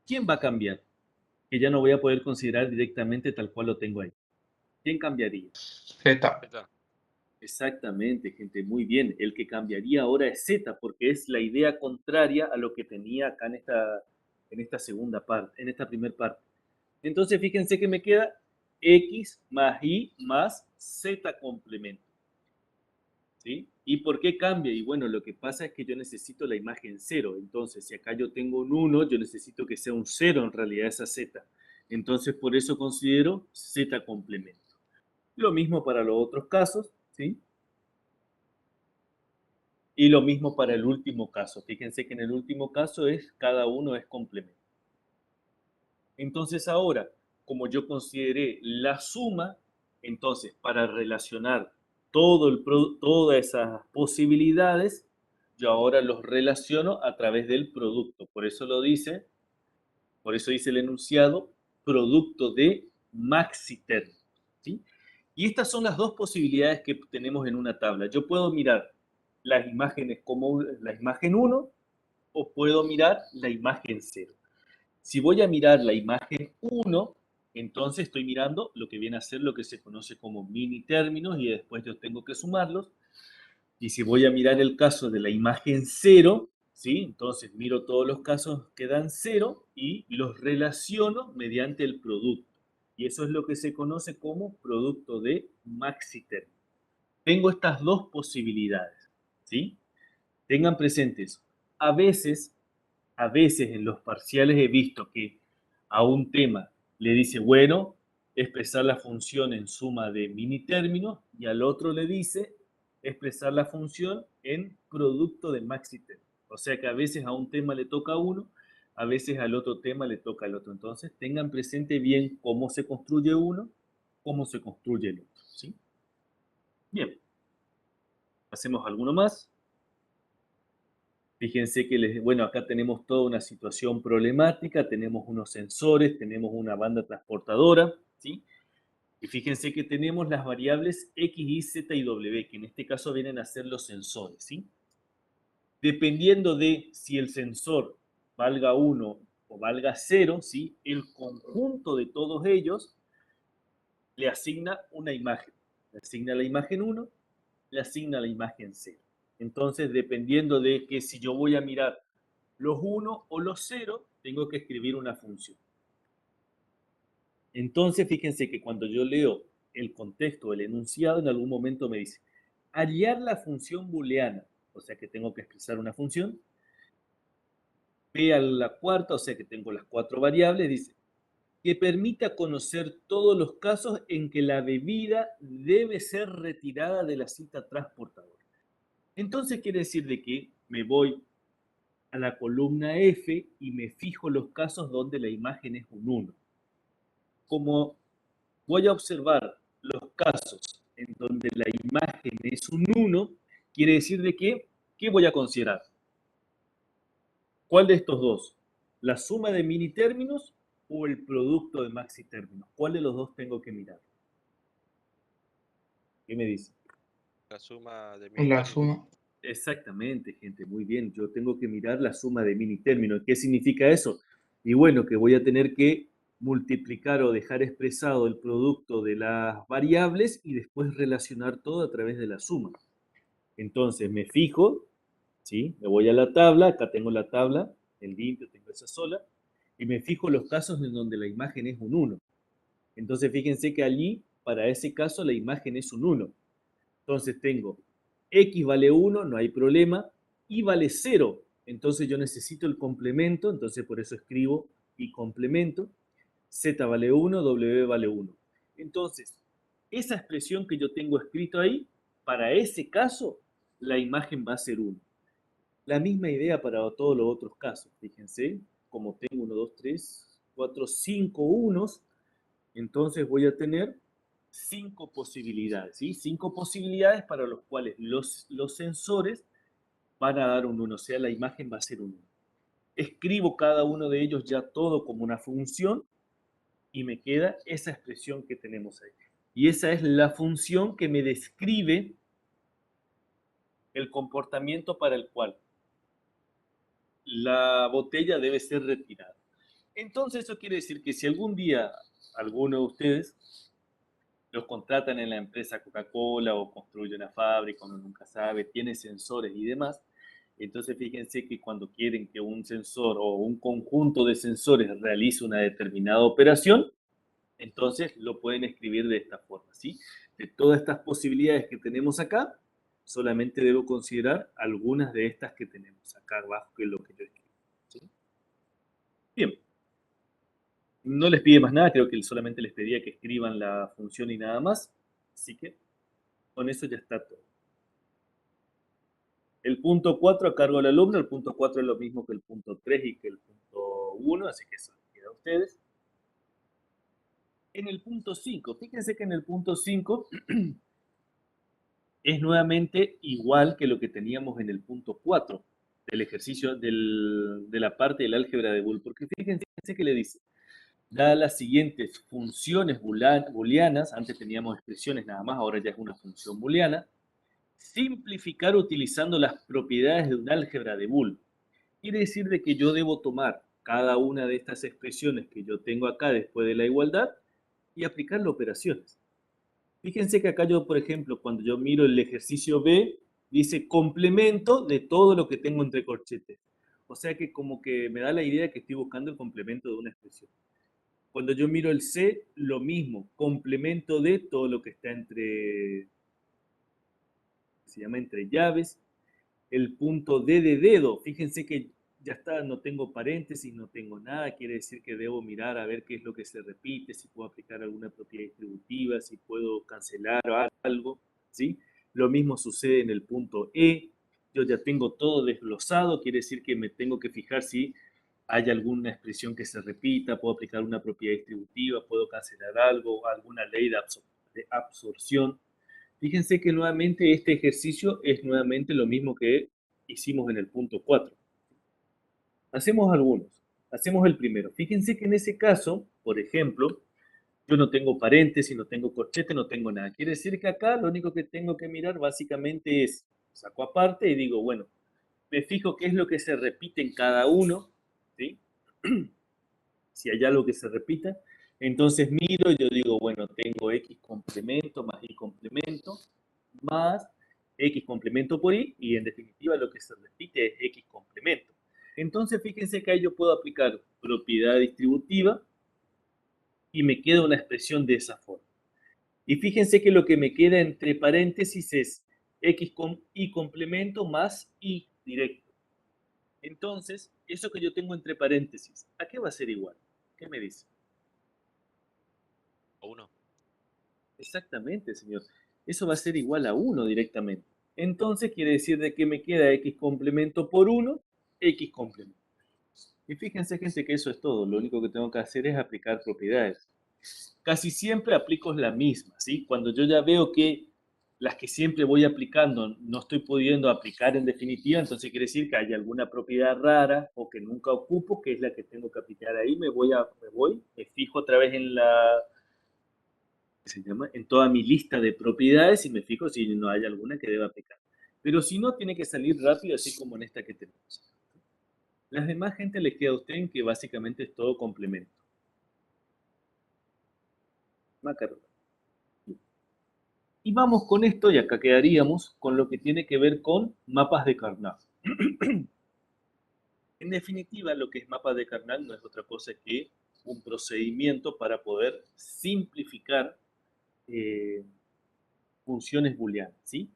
¿quién va a cambiar? Que ya no voy a poder considerar directamente tal cual lo tengo ahí. ¿Quién cambiaría? Z. Z. Exactamente, gente, muy bien. El que cambiaría ahora es Z, porque es la idea contraria a lo que tenía acá en esta segunda parte, en esta primera parte. Entonces, fíjense que me queda X más Y más Z complemento. ¿Sí? ¿Y por qué cambia? Y bueno, lo que pasa es que yo necesito la imagen 0. Entonces, si acá yo tengo un 1, yo necesito que sea un 0 en realidad esa Z. Entonces, por eso considero Z complemento. Lo mismo para los otros casos, ¿sí? Y lo mismo para el último caso. Fíjense que en el último caso cada uno es complemento. Entonces ahora, como yo consideré la suma, entonces para relacionar todas esas posibilidades, yo ahora los relaciono a través del producto. Por eso dice el enunciado, producto de maxi término, ¿sí? Y estas son las dos posibilidades que tenemos en una tabla. Yo puedo mirar las imágenes como la imagen 1 o puedo mirar la imagen 0. Si voy a mirar la imagen 1, entonces estoy mirando lo que viene a ser lo que se conoce como mini términos y después yo tengo que sumarlos. Y si voy a mirar el caso de la imagen 0, ¿sí? Entonces miro todos los casos que dan 0 y los relaciono mediante el producto. Y eso es lo que se conoce como producto de maxi término. Tengo estas dos posibilidades, ¿sí? Tengan presentes, a veces, a veces en los parciales he visto que a un tema le dice, bueno, expresar la función en suma de mini términos y al otro le dice expresar la función en producto de maxi términos. O sea que a veces a un tema le toca a uno, a veces al otro tema le toca al otro. Entonces tengan presente bien cómo se construye uno, cómo se construye el otro, ¿sí? Bien, hacemos alguno más. Fíjense que, bueno, acá tenemos toda una situación problemática, tenemos unos sensores, tenemos una banda transportadora, ¿sí? Y fíjense que tenemos las variables X, Y, Z y W, que en este caso vienen a ser los sensores, ¿sí? Dependiendo de si el sensor valga 1 o valga 0, ¿sí? El conjunto de todos ellos le asigna una imagen. Le asigna la imagen 1, le asigna la imagen 0. Entonces, dependiendo de que si yo voy a mirar los 1 o los 0, tengo que escribir una función. Entonces, fíjense que cuando yo leo el contexto, el enunciado, en algún momento me dice, hallar la función booleana, o sea que tengo que expresar una función, P a la cuarta, o sea que tengo las 4 variables, dice, que permita conocer todos los casos en que la bebida debe ser retirada de la cinta transportadora. Entonces quiere decir de que me voy a la columna F y me fijo los casos donde la imagen es un 1. Como voy a observar los casos en donde la imagen es un 1, quiere decir de que, ¿qué voy a considerar? ¿Cuál de estos dos? ¿La suma de mini términos o el producto de maxi términos? ¿Cuál de los dos tengo que mirar? ¿Qué me dice? La suma de mini La términos. suma. Exactamente, gente, muy bien. Yo tengo que mirar la suma de mini términos. ¿Qué significa eso? Y bueno, que voy a tener que multiplicar o dejar expresado el producto de las variables y después relacionar todo a través de la suma. Entonces me fijo, ¿sí? Me voy a la tabla, acá tengo la tabla, en limpio tengo esa sola, y me fijo los casos en donde la imagen es un 1. Entonces fíjense que allí, para ese caso, la imagen es un 1. Entonces tengo X vale 1, no hay problema, Y vale 0. Entonces yo necesito el complemento, entonces por eso escribo Y complemento. Z vale 1, W vale 1. Entonces, esa expresión que yo tengo escrito ahí, para ese caso, la imagen va a ser 1. La misma idea para todos los otros casos. Fíjense, como tengo 1, 2, 3, 4, 5 unos, entonces voy a tener 5 posibilidades, ¿sí? 5 posibilidades para los cuales los sensores van a dar un 1, o sea, la imagen va a ser un 1. Escribo cada uno de ellos ya todo como una función y me queda esa expresión que tenemos ahí. Y esa es la función que me describe el comportamiento para el cual la botella debe ser retirada. Entonces eso quiere decir que si algún día alguno de ustedes los contratan en la empresa Coca-Cola o construye una fábrica, uno nunca sabe, tiene sensores y demás, entonces fíjense que cuando quieren que un sensor o un conjunto de sensores realice una determinada operación, entonces lo pueden escribir de esta forma, ¿sí? De todas estas posibilidades que tenemos acá, solamente debo considerar algunas de estas que tenemos acá abajo, que es lo que yo escribo, ¿sí? Bien. No les pide más nada, creo que solamente les pedía que escriban la función y nada más. Así que con eso ya está todo. El punto 4 a cargo del alumno, el punto 4 es lo mismo que el punto 3 y que el punto 1, así que eso les queda a ustedes. En el punto 5, fíjense que en el punto 5 es nuevamente igual que lo que teníamos en el punto 4 del ejercicio de la parte del álgebra de Boole, porque fíjense que le dice, da las siguientes funciones booleanas, antes teníamos expresiones nada más, ahora ya es una función booleana, simplificar utilizando las propiedades de un álgebra de Boole. Quiere decir de que yo debo tomar cada una de estas expresiones que yo tengo acá después de la igualdad y aplicarle operaciones. Fíjense que acá yo, por ejemplo, cuando yo miro el ejercicio B, dice complemento de todo lo que tengo entre corchetes. O sea que como que me da la idea que estoy buscando el complemento de una expresión. Cuando yo miro el C, lo mismo, complemento de todo lo que está entre, se llama entre llaves. El punto D de dedo, fíjense que ya está, no tengo paréntesis, no tengo nada, quiere decir que debo mirar a ver qué es lo que se repite, si puedo aplicar alguna propiedad distributiva, si puedo cancelar algo, ¿sí? Lo mismo sucede en el punto E, yo ya tengo todo desglosado, quiere decir que me tengo que fijar si hay alguna expresión que se repita, puedo aplicar una propiedad distributiva, puedo cancelar algo, alguna ley de absorción. Fíjense que nuevamente este ejercicio es nuevamente lo mismo que hicimos en el punto 4. Hacemos algunos. Hacemos el primero. Fíjense que en ese caso, por ejemplo, yo no tengo paréntesis, no tengo corchete, no tengo nada. Quiere decir que acá lo único que tengo que mirar básicamente es, saco aparte y digo, bueno, me fijo qué es lo que se repite en cada uno, ¿sí? Si hay algo que se repita, entonces miro y yo digo, bueno, tengo X complemento más Y complemento más X complemento por Y y en definitiva lo que se repite es X complemento. Entonces fíjense que ahí yo puedo aplicar propiedad distributiva y me queda una expresión de esa forma. Y fíjense que lo que me queda entre paréntesis es X con Y complemento más Y directo. Entonces, eso que yo tengo entre paréntesis, ¿a qué va a ser igual? ¿Qué me dice? A 1. Exactamente, señor. Eso va a ser igual a 1 directamente. Entonces quiere decir de que me queda X complemento por 1, X complemento. Y fíjense, gente, que eso es todo. Lo único que tengo que hacer es aplicar propiedades. Casi siempre aplico la misma, ¿sí? Cuando yo ya veo que las que siempre voy aplicando no estoy pudiendo aplicar en definitiva, entonces quiere decir que hay alguna propiedad rara o que nunca ocupo, que es la que tengo que aplicar ahí, me fijo otra vez en se llama, en toda mi lista de propiedades y me fijo si no hay alguna que deba aplicar. Pero si no, tiene que salir rápido, así como en esta que tenemos. Las demás, gente, les queda a usted en que básicamente es todo complemento. Macarrón. Y vamos con esto, y acá quedaríamos, con lo que tiene que ver con mapas de Carnot. En definitiva, lo que es mapas de Carnot no es otra cosa que un procedimiento para poder simplificar funciones booleanas, ¿sí?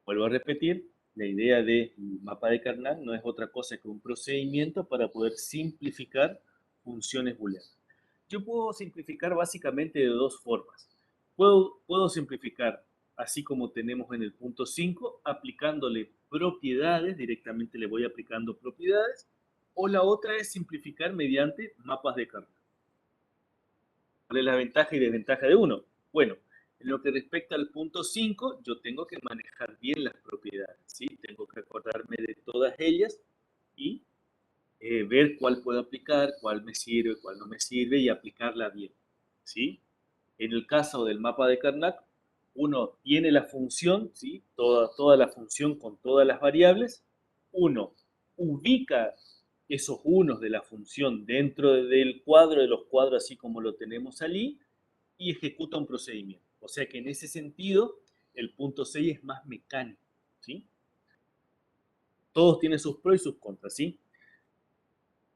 Vuelvo a repetir, la idea del mapa de Carnot no es otra cosa que un procedimiento para poder simplificar funciones booleanas. Yo puedo simplificar básicamente de dos formas. Puedo simplificar así como tenemos en el punto 5, aplicándole propiedades, directamente le voy aplicando propiedades, o la otra es simplificar mediante mapas de Carnot. ¿Cuál es la ventaja y desventaja de uno? Bueno, en lo que respecta al punto 5, yo tengo que manejar bien las propiedades, ¿sí? Tengo que acordarme de todas ellas y ver cuál puedo aplicar, cuál me sirve, cuál no me sirve y aplicarla bien, ¿sí? En el caso del mapa de Carnot, uno tiene la función, ¿sí? Toda la función con todas las variables, uno ubica esos unos de la función dentro del cuadro de los cuadros, así como lo tenemos allí, y ejecuta un procedimiento. O sea que en ese sentido, el punto 6 es más mecánico, ¿sí? Todos tienen sus pros y sus contras, ¿sí?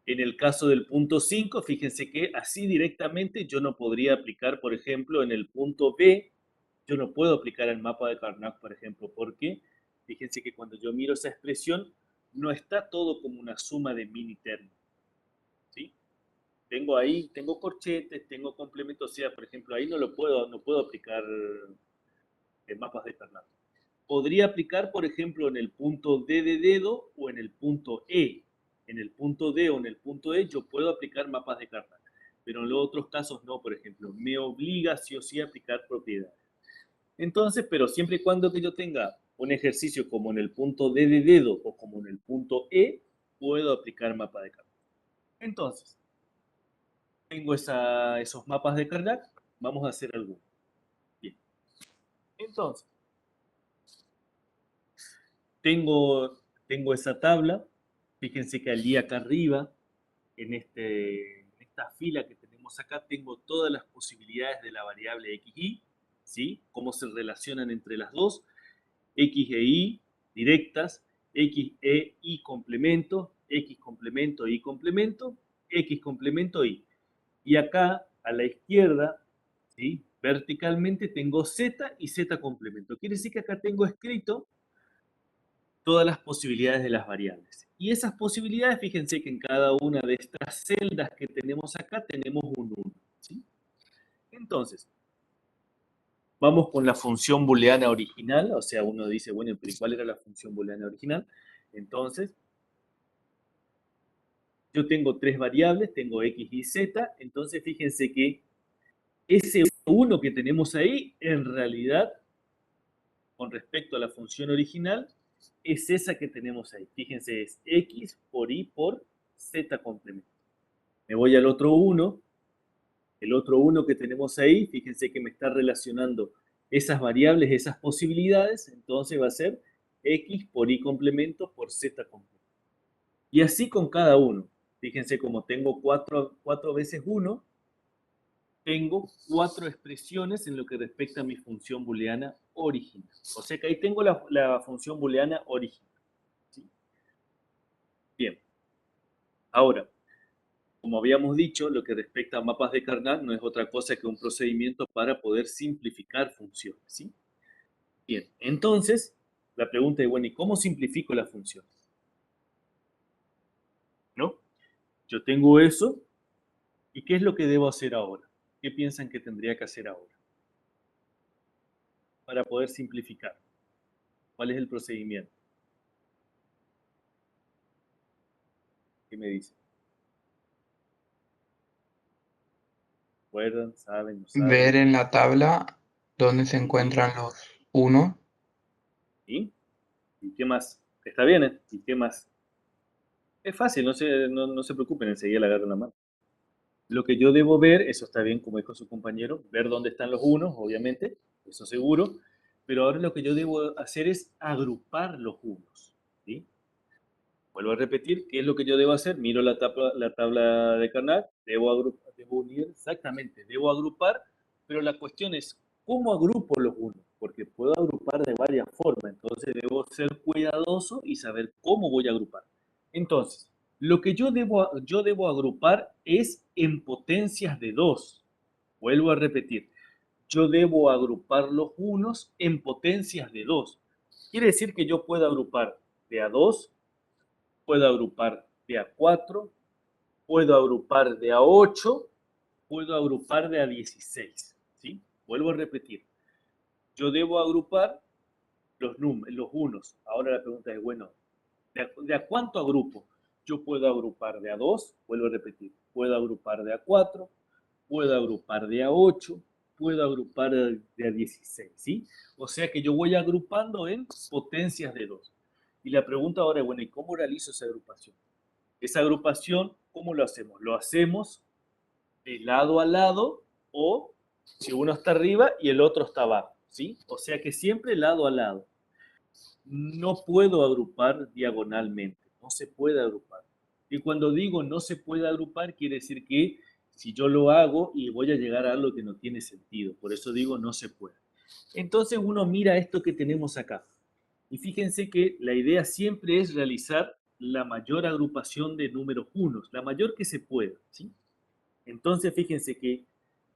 En el caso del punto 5, fíjense que así directamente yo no podría aplicar, por ejemplo, en el punto B, yo no puedo aplicar el mapa de Carnot, por ejemplo, porque fíjense que cuando yo miro esa expresión, no está todo como una suma de mini términos, ¿sí? Tengo ahí, tengo corchetes, tengo complementos, o sea, por ejemplo, ahí no puedo aplicar mapas de Carnot. Podría aplicar, por ejemplo, en el punto D de dedo o en el punto E. En el punto D o en el punto E yo puedo aplicar mapas de Carnot, pero en los otros casos no, por ejemplo, me obliga sí o sí a aplicar propiedades. Entonces, pero siempre y cuando que yo tenga un ejercicio como en el punto D de dedo o como en el punto E, puedo aplicar mapa de Carnot. Entonces, tengo esos mapas de Carnot, vamos a hacer algunos. Bien. Entonces, tengo esa tabla. Fíjense que allí acá arriba, en esta fila que tenemos acá, tengo todas las posibilidades de la variable x, y, ¿sí? Cómo se relacionan entre las dos. X e y directas, x, e, y complemento, x complemento, y complemento, x complemento, y. Y acá, a la izquierda, ¿sí? Verticalmente tengo z y z complemento. Quiere decir que acá tengo escrito todas las posibilidades de las variables. Y esas posibilidades, fíjense que en cada una de estas celdas que tenemos acá tenemos un 1. ¿Sí? Entonces, vamos con la función booleana original. O sea, uno dice, bueno, pero ¿cuál era la función booleana original? Entonces, yo tengo tres variables, tengo x y z. Entonces, fíjense que ese 1 que tenemos ahí, en realidad, con respecto a la función original, es esa que tenemos ahí. Fíjense, es x por y por z complemento. Me voy al otro 1. El otro 1 que tenemos ahí, fíjense que me está relacionando esas variables, esas posibilidades. Entonces va a ser x por y complemento por z complemento. Y así con cada uno. Fíjense como tengo 4 veces 1, tengo 4 expresiones en lo que respecta a mi función booleana original. O sea que ahí tengo la función booleana original. ¿Sí? Bien. Ahora, como habíamos dicho, lo que respecta a mapas de Carnot no es otra cosa que un procedimiento para poder simplificar funciones. ¿Sí? Bien. Entonces, la pregunta es, bueno, ¿y cómo simplifico las funciones? ¿No? Yo tengo eso, ¿y qué es lo que debo hacer ahora? ¿Qué piensan que tendría que hacer ahora para poder simplificar? ¿Cuál es el procedimiento? ¿Qué me dicen? ¿Recuerdan? ¿Saben? ¿No saben? Ver en la tabla dónde se encuentran los 1. ¿Sí? ¿Y qué más? ¿Está bien? ¿Eh? ¿Y qué más? Es fácil, no se preocupen, enseguida le agarro la mano. Lo que yo debo ver, eso está bien, como dijo su compañero, ver dónde están los unos, obviamente, eso seguro, pero ahora lo que yo debo hacer es agrupar los unos. ¿Sí? Vuelvo a repetir, ¿qué es lo que yo debo hacer? Miro la tabla de Carnot, debo unir, exactamente, debo agrupar, pero la cuestión es, ¿cómo agrupo los unos? Porque puedo agrupar de varias formas, entonces debo ser cuidadoso y saber cómo voy a agrupar. Entonces, Lo que yo debo agrupar es en potencias de 2. Vuelvo a repetir. Yo debo agrupar los unos en potencias de 2. Quiere decir que yo puedo agrupar de a 2, puedo agrupar de a 4, puedo agrupar de a 8, puedo agrupar de a 16. ¿Sí? Vuelvo a repetir. Yo debo agrupar los unos. Ahora la pregunta es, bueno, ¿de a cuánto agrupo? Yo puedo agrupar de a 2, vuelvo a repetir, puedo agrupar de a 4, puedo agrupar de a 8, puedo agrupar de a 16, ¿sí? O sea que yo voy agrupando en potencias de 2. Y la pregunta ahora es, bueno, ¿y cómo realizo esa agrupación? Esa agrupación, ¿cómo lo hacemos? Lo hacemos de lado a lado o si uno está arriba y el otro está abajo, ¿sí? O sea que siempre lado a lado. No puedo agrupar diagonalmente, no se puede agrupar. Y cuando digo no se puede agrupar, quiere decir que si yo lo hago y voy a llegar a algo que no tiene sentido, por eso digo no se puede. Entonces uno mira esto que tenemos acá. Y fíjense que la idea siempre es realizar la mayor agrupación de números unos, la mayor que se pueda, ¿sí? Entonces fíjense que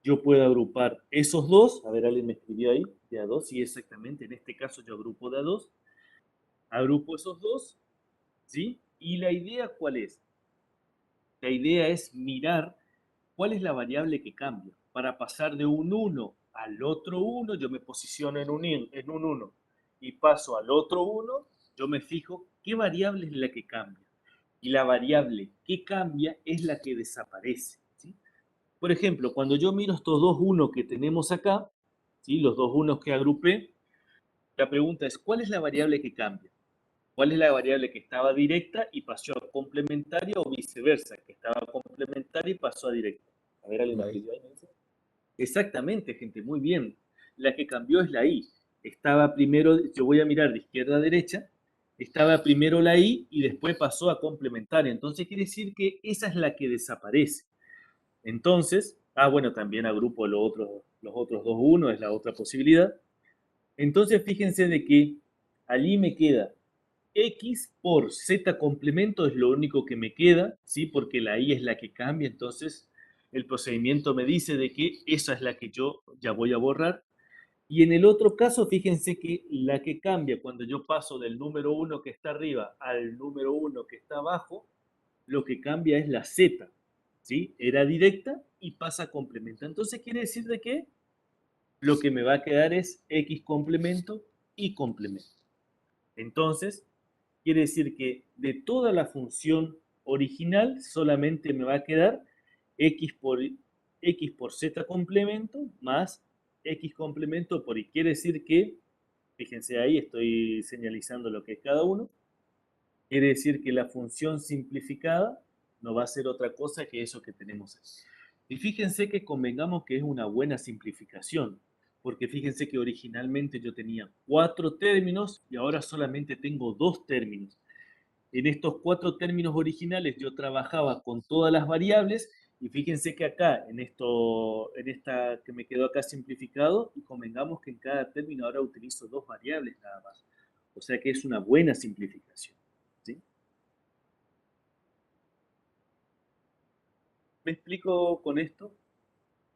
yo puedo agrupar esos dos, a ver, alguien me escribió ahí, de a dos, sí, exactamente, en este caso yo agrupo de a dos, agrupo esos dos, ¿sí? Y la idea, ¿cuál es? La idea es mirar cuál es la variable que cambia. Para pasar de un 1 al otro 1, yo me posiciono en un 1 y paso al otro 1, yo me fijo qué variable es la que cambia. Y la variable que cambia es la que desaparece, ¿sí? Por ejemplo, cuando yo miro estos dos 1 que tenemos acá, ¿sí? Los dos 1 que agrupé, la pregunta es, ¿cuál es la variable que cambia? ¿Cuál es la variable que estaba directa y pasó a complementaria o viceversa, que estaba complementaria y pasó a directa? A ver, ¿alguien me escribió ahí? Exactamente, gente, muy bien. La que cambió es la I. Estaba primero, yo voy a mirar de izquierda a derecha, estaba primero la I y después pasó a complementaria. Entonces quiere decir que esa es la que desaparece. Entonces, bueno, también agrupo los otros dos uno, es la otra posibilidad. Entonces fíjense de que allí me queda X por Z complemento es lo único que me queda, ¿sí? Porque la I es la que cambia, entonces el procedimiento me dice de que esa es la que yo ya voy a borrar. Y en el otro caso, fíjense que la que cambia cuando yo paso del número 1 que está arriba al número 1 que está abajo, lo que cambia es la Z, ¿sí? Era directa y pasa a complemento. Entonces quiere decir de que lo que me va a quedar es X complemento y complemento. Entonces, quiere decir que de toda la función original solamente me va a quedar x por z complemento más x complemento por y. Quiere decir que, fíjense ahí, estoy señalizando lo que es cada uno. Quiere decir que la función simplificada no va a ser otra cosa que eso que tenemos aquí. Y fíjense que convengamos que es una buena simplificación, porque fíjense que originalmente yo tenía 4 términos y ahora solamente tengo 2 términos. En estos 4 términos originales yo trabajaba con todas las variables y fíjense que acá, en esta que me quedó acá simplificado, y convengamos que en cada término ahora utilizo 2 variables nada más. O sea que es una buena simplificación, ¿sí? ¿Me explico con esto?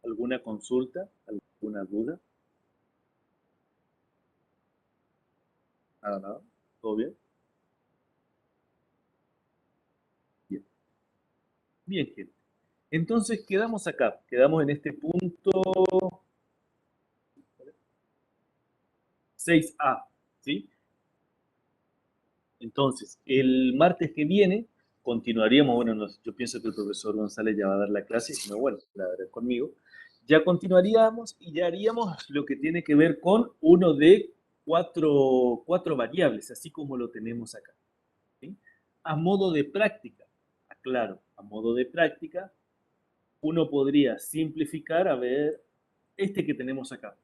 ¿Alguna consulta? ¿Alguna duda? Nada, nada. ¿Todo bien? Bien. Bien, gente. Entonces quedamos acá, quedamos en este punto 6A, ¿sí? Entonces, el martes que viene continuaríamos, bueno, yo pienso que el profesor González ya va a dar la clase, si no, bueno, la dará conmigo. Ya continuaríamos y ya haríamos lo que tiene que ver con uno de cuatro variables, así como lo tenemos acá, ¿sí? A modo de práctica, aclaro, a modo de práctica, uno podría simplificar, a ver, este que tenemos acá.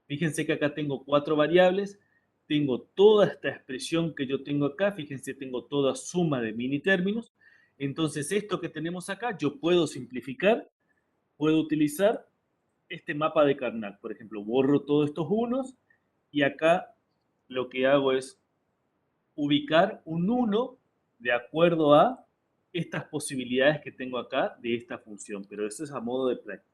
Fíjense que acá tengo 4 variables, tengo toda esta expresión que yo tengo acá, fíjense, tengo toda suma de mini términos. Entonces, esto que tenemos acá, yo puedo simplificar, puedo utilizar este mapa de Carnot. Por ejemplo, borro todos estos unos y acá lo que hago es ubicar un 1 de acuerdo a estas posibilidades que tengo acá de esta función, pero eso es a modo de práctica.